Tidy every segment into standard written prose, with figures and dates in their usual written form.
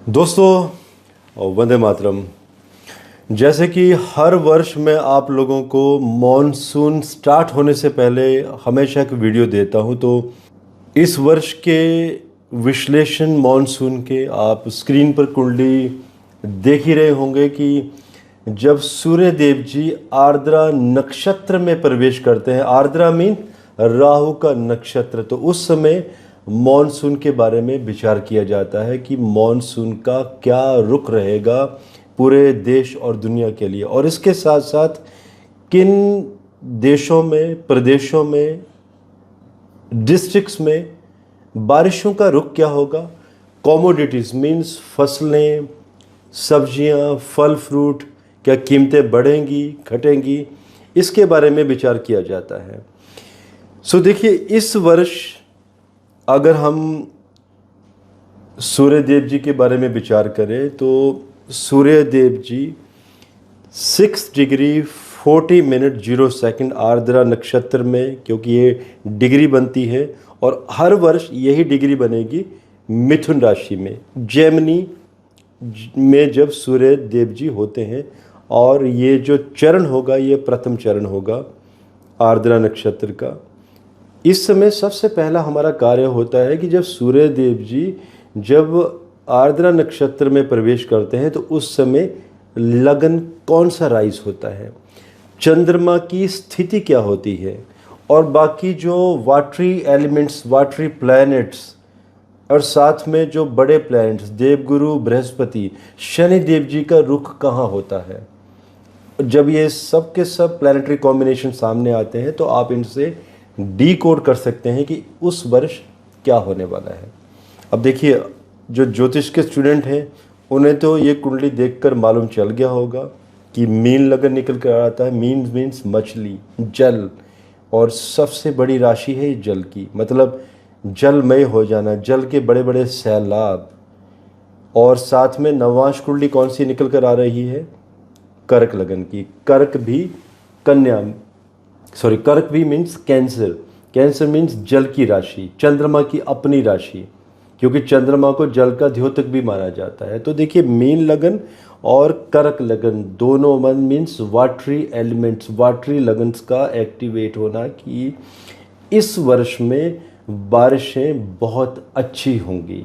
दोस्तों वंदे मातरम। जैसे कि हर वर्ष मैं आप लोगों को मॉनसून स्टार्ट होने से पहले हमेशा एक वीडियो देता हूं, तो इस वर्ष के विश्लेषण मॉनसून के आप स्क्रीन पर कुंडली देख ही रहे होंगे कि जब सूर्य देव जी आर्द्रा नक्षत्र में प्रवेश करते हैं, आर्द्रा मीन राहु का नक्षत्र, तो उस समय मॉनसून के बारे में विचार किया जाता है कि मॉनसून का क्या रुख रहेगा पूरे देश और दुनिया के लिए, और इसके साथ साथ किन देशों में, प्रदेशों में, डिस्ट्रिक्ट्स में बारिशों का रुख क्या होगा। कॉमोडिटीज़ मीन्स फसलें, सब्जियां, फल फ्रूट, क्या कीमतें बढ़ेंगी घटेंगी, इसके बारे में विचार किया जाता है। सो देखिए, इस वर्ष अगर हम सूर्य देव जी के बारे में विचार करें तो सूर्य Dev ji 6 degree 40 minute 0 second Ardra नक्षत्र में, क्योंकि ये डिग्री बनती है और हर वर्ष यही डिग्री बनेगी मिथुन राशि में, जेमिनी में जब सूर्य देव जी होते हैं। और ये जो चरण होगा ये प्रथम चरण होगा आर्द्रा नक्षत्र का। इस समय सबसे पहला हमारा कार्य होता है कि जब सूर्य देव जी जब आर्द्रा नक्षत्र में प्रवेश करते हैं तो उस समय लगन कौन सा राइज होता है, चंद्रमा की स्थिति क्या होती है, और बाकी जो वाटरी एलिमेंट्स, वाटरी प्लैनेट्स, और साथ में जो बड़े प्लैनेट्स देवगुरु बृहस्पति, शनि देव जी का रुख कहाँ होता है। जब ये सब के सब प्लैनेटरी कॉम्बिनेशन सामने आते हैं तो आप इनसे डीकोड कर सकते हैं कि उस वर्ष क्या होने वाला है। अब देखिए, जो ज्योतिष के स्टूडेंट हैं उन्हें तो ये कुंडली देखकर मालूम चल गया होगा कि मीन लगन निकल कर आता है। मीन मीन्स मछली, जल, और सबसे बड़ी राशि है जल की, मतलब जलमय हो जाना, जल के बड़े बड़े सैलाब। और साथ में नवांश कुंडली कौन सी निकल कर आ रही है, कर्क लगन की। कर्क भी कन्या, सॉरी, कर्क भी मीन्स कैंसर। कैंसर मीन्स जल की राशि, चंद्रमा की अपनी राशि, क्योंकि चंद्रमा को जल का द्योतक भी माना जाता है। तो देखिए, मीन लगन और कर्क लगन दोनों मन मीन्स वाटरी एलिमेंट्स, वाटरी लगन्स का एक्टिवेट होना कि इस वर्ष में बारिशें बहुत अच्छी होंगी।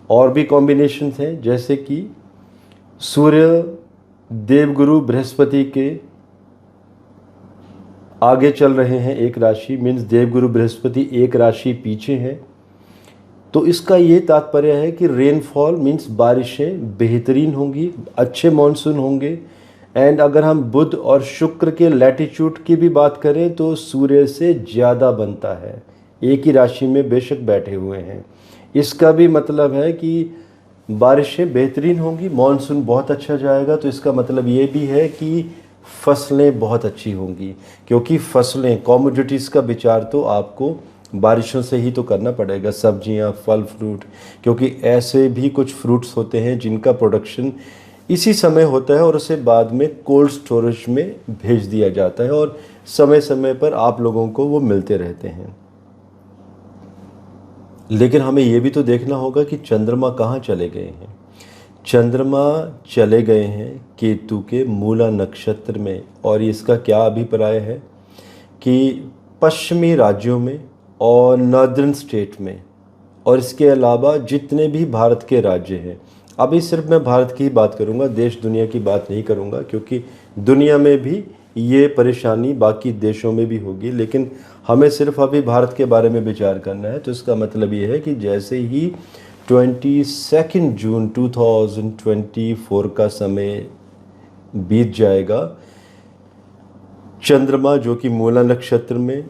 और भी कॉम्बिनेशन हैं, जैसे कि सूर्य देवगुरु बृहस्पति के आगे चल रहे हैं एक राशि, मीन्स देवगुरु बृहस्पति एक राशि पीछे हैं। तो इसका ये तात्पर्य है कि रेनफॉल मीन्स बारिशें बेहतरीन होंगी, अच्छे मॉनसून होंगे। एंड अगर हम बुध और शुक्र के लैटिट्यूड की भी बात करें तो सूर्य से ज़्यादा बनता है, एक ही राशि में बेशक बैठे हुए हैं। इसका भी मतलब है कि बारिशें बेहतरीन होंगी, मॉनसून बहुत अच्छा जाएगा। तो इसका मतलब ये भी है कि फसलें बहुत अच्छी होंगी, क्योंकि फसलें, कॉमोडिटीज़ का विचार तो आपको बारिशों से ही तो करना पड़ेगा, सब्जियां, फल फ्रूट, क्योंकि ऐसे भी कुछ फ्रूट्स होते हैं जिनका प्रोडक्शन इसी समय होता है और उसे बाद में कोल्ड स्टोरेज में भेज दिया जाता है और समय समय पर आप लोगों को वो मिलते रहते हैं। लेकिन हमें ये भी तो देखना होगा कि चंद्रमा कहाँ चले गए हैं। चंद्रमा चले गए हैं केतु के मूला नक्षत्र में, और इसका क्या अभिप्राय है कि पश्चिमी राज्यों में और नॉर्दर्न स्टेट में, और इसके अलावा जितने भी भारत के राज्य हैं, अभी सिर्फ मैं भारत की ही बात करूंगा, देश दुनिया की बात नहीं करूंगा, क्योंकि दुनिया में भी ये परेशानी बाकी देशों में भी होगी, लेकिन हमें सिर्फ अभी भारत के बारे में विचार करना है। तो इसका मतलब ये है कि जैसे ही 22 जून 2024 का समय बीत जाएगा, चंद्रमा जो कि मूला नक्षत्र में,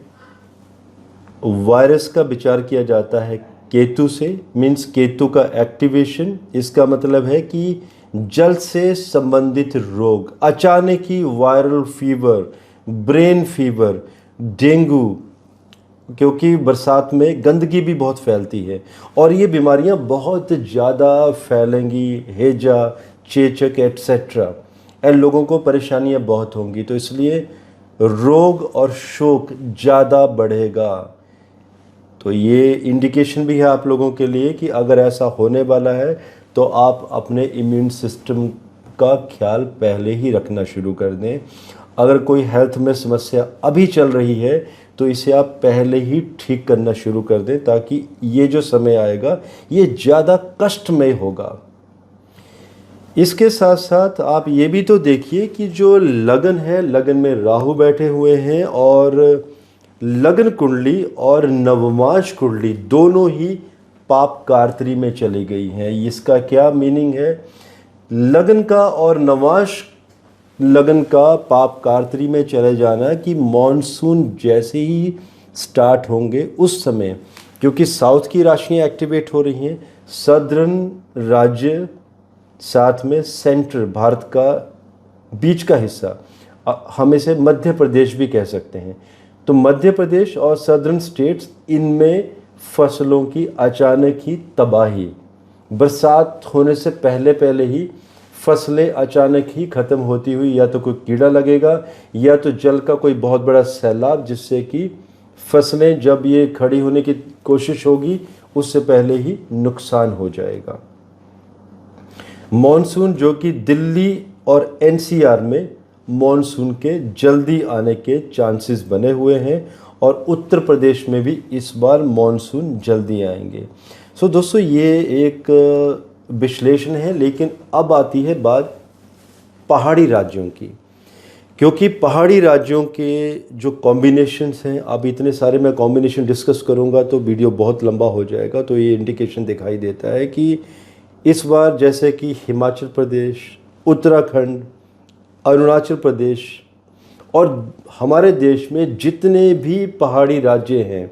वायरस का विचार किया जाता है केतु से, मीन्स केतु का एक्टिवेशन। इसका मतलब है कि जल से संबंधित रोग, अचानक ही viral fever, brain fever, dengue, क्योंकि बरसात में गंदगी भी बहुत फैलती है और ये बीमारियां बहुत ज़्यादा फैलेंगी, हैजा, चेचक एट्सेट्रा, एंड लोगों को परेशानियां बहुत होंगी। तो इसलिए रोग और शोक ज़्यादा बढ़ेगा। तो ये इंडिकेशन भी है आप लोगों के लिए कि अगर ऐसा होने वाला है तो आप अपने इम्यून सिस्टम का ख्याल पहले ही रखना शुरू कर दें। अगर कोई हेल्थ में समस्या अभी चल रही है तो इसे आप पहले ही ठीक करना शुरू कर दें, ताकि ये जो समय आएगा ये ज़्यादा कष्टमय होगा। इसके साथ साथ आप ये भी तो देखिए कि जो लगन है, लगन में राहु बैठे हुए हैं और लगन कुंडली और नवमाश कुंडली दोनों ही पाप कारत्री में चली गई हैं। इसका क्या मीनिंग है? लगन का और नवमाश लगन का पाप कारत्री में चले जाना कि मॉनसून जैसे ही स्टार्ट होंगे उस समय, क्योंकि साउथ की राशियाँ एक्टिवेट हो रही हैं, सदर्न राज्य साथ में सेंटर भारत का बीच का हिस्सा, हम इसे मध्य प्रदेश भी कह सकते हैं, तो मध्य प्रदेश और सदर्न स्टेट्स, इनमें फसलों की अचानक ही तबाही, बरसात होने से पहले पहले ही फसलें अचानक ही ख़त्म होती हुई, या तो कोई कीड़ा लगेगा या तो जल का कोई बहुत बड़ा सैलाब, जिससे कि फसलें जब ये खड़ी होने की कोशिश होगी उससे पहले ही नुकसान हो जाएगा। मॉनसून जो कि दिल्ली और एनसीआर में मॉनसून के जल्दी आने के चांसेस बने हुए हैं, और उत्तर प्रदेश में भी इस बार मॉनसून जल्दी आएंगे। सो दोस्तों, ये एक विश्लेषण है, लेकिन अब आती है बात पहाड़ी राज्यों की, क्योंकि पहाड़ी राज्यों के जो कॉम्बिनेशंस हैं, अब इतने सारे मैं कॉम्बिनेशन डिस्कस करूंगा तो वीडियो बहुत लंबा हो जाएगा, तो ये इंडिकेशन दिखाई देता है कि इस बार जैसे कि हिमाचल प्रदेश, उत्तराखंड, अरुणाचल प्रदेश और हमारे देश में जितने भी पहाड़ी राज्य हैं,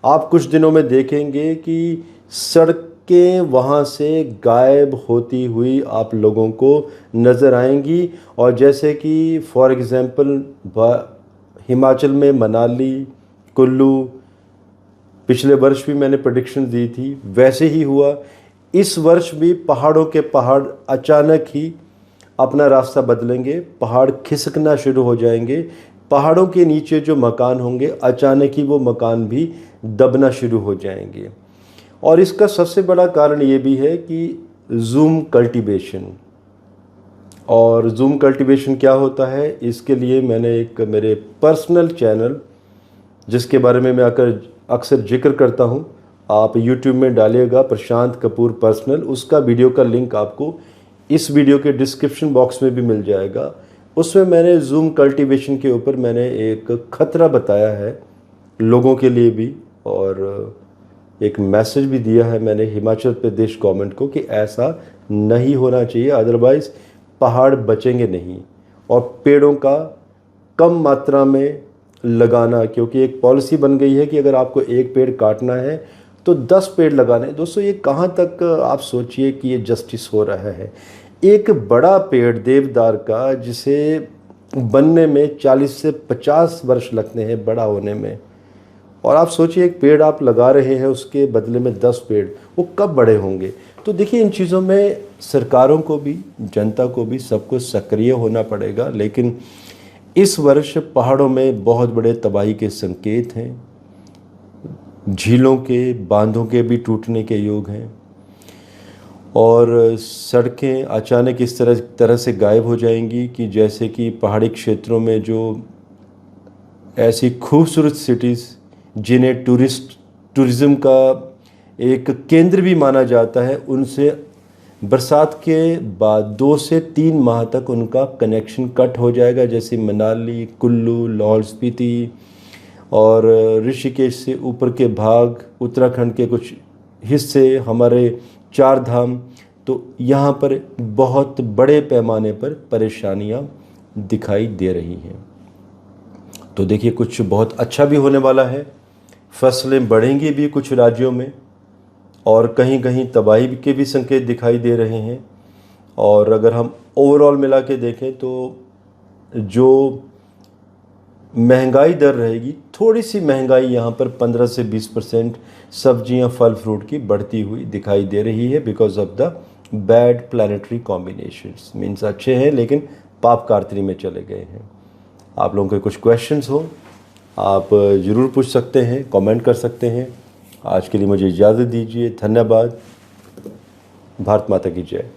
आप कुछ दिनों में देखेंगे कि सड़कें वहाँ से गायब होती हुई आप लोगों को नज़र आएंगी। और जैसे कि फॉर एग्ज़ाम्पल हिमाचल में मनाली, कुल्लू, पिछले वर्ष भी मैंने प्रेडिक्शन दी थी, वैसे ही हुआ। इस वर्ष भी पहाड़ों के पहाड़ अचानक ही अपना रास्ता बदलेंगे, पहाड़ खिसकना शुरू हो जाएंगे, पहाड़ों के नीचे जो मकान होंगे अचानक ही वो मकान भी दबना शुरू हो जाएंगे। और इसका सबसे बड़ा कारण ये भी है कि ज़ूम कल्टीवेशन। और ज़ूम कल्टीवेशन क्या होता है, इसके लिए मैंने एक मेरे पर्सनल चैनल, जिसके बारे में मैं अक्सर जिक्र करता हूँ, आप YouTube में डालिएगा प्रशांत कपूर पर्सनल, उसका वीडियो का लिंक आपको इस वीडियो के डिस्क्रिप्शन बॉक्स में भी मिल जाएगा। उसमें मैंने ज़ूम कल्टीवेशन के ऊपर मैंने एक खतरा बताया है लोगों के लिए भी, और एक मैसेज भी दिया है मैंने हिमाचल प्रदेश गवर्नमेंट को कि ऐसा नहीं होना चाहिए, अदरवाइज़ पहाड़ बचेंगे नहीं। और पेड़ों का कम मात्रा में लगाना, क्योंकि एक पॉलिसी बन गई है कि अगर आपको एक पेड़ काटना है तो 10 पेड़ लगाने। दोस्तों, ये कहाँ तक आप सोचिए कि ये जस्टिस हो रहा है। एक बड़ा पेड़ देवदार का, जिसे बनने में 40 से 50 वर्ष लगते हैं बड़ा होने में, और आप सोचिए एक पेड़ आप लगा रहे हैं, उसके बदले में 10 पेड़, वो कब बड़े होंगे। तो देखिए, इन चीज़ों में सरकारों को भी, जनता को भी, सबको सक्रिय होना पड़ेगा। लेकिन इस वर्ष पहाड़ों में बहुत बड़े तबाही के संकेत हैं, झीलों के, बांधों के भी टूटने के योग हैं, और सड़कें अचानक इस तरह से गायब हो जाएंगी कि जैसे कि पहाड़ी क्षेत्रों में जो ऐसी खूबसूरत सिटीज़ जिन्हें टूरिज़्म का एक केंद्र भी माना जाता है, उनसे बरसात के बाद 2 से 3 माह तक उनका कनेक्शन कट हो जाएगा, जैसे मनाली, कुल्लू, लाहौल स्पीति और ऋषिकेश से ऊपर के भाग, उत्तराखंड के कुछ हिस्से, हमारे 4 धाम, तो यहाँ पर बहुत बड़े पैमाने पर परेशानियाँ दिखाई दे रही हैं। तो देखिए, कुछ बहुत अच्छा भी होने वाला है, फसलें बढ़ेंगी भी कुछ राज्यों में, और कहीं कहीं तबाही के भी संकेत दिखाई दे रहे हैं। और अगर हम ओवरऑल मिला के देखें तो जो महंगाई दर रहेगी, थोड़ी सी महंगाई यहाँ पर 15 से 20% सब्जियाँ, फल फ्रूट की बढ़ती हुई दिखाई दे रही है, because of the bad planetary combinations. Means अच्छे हैं लेकिन पाप कारत्री में चले गए हैं। आप लोगों के कुछ क्वेश्चंस हो, आप ज़रूर पूछ सकते हैं, कमेंट कर सकते हैं। आज के लिए मुझे इजाज़त दीजिए, धन्यवाद। भारत माता की जय।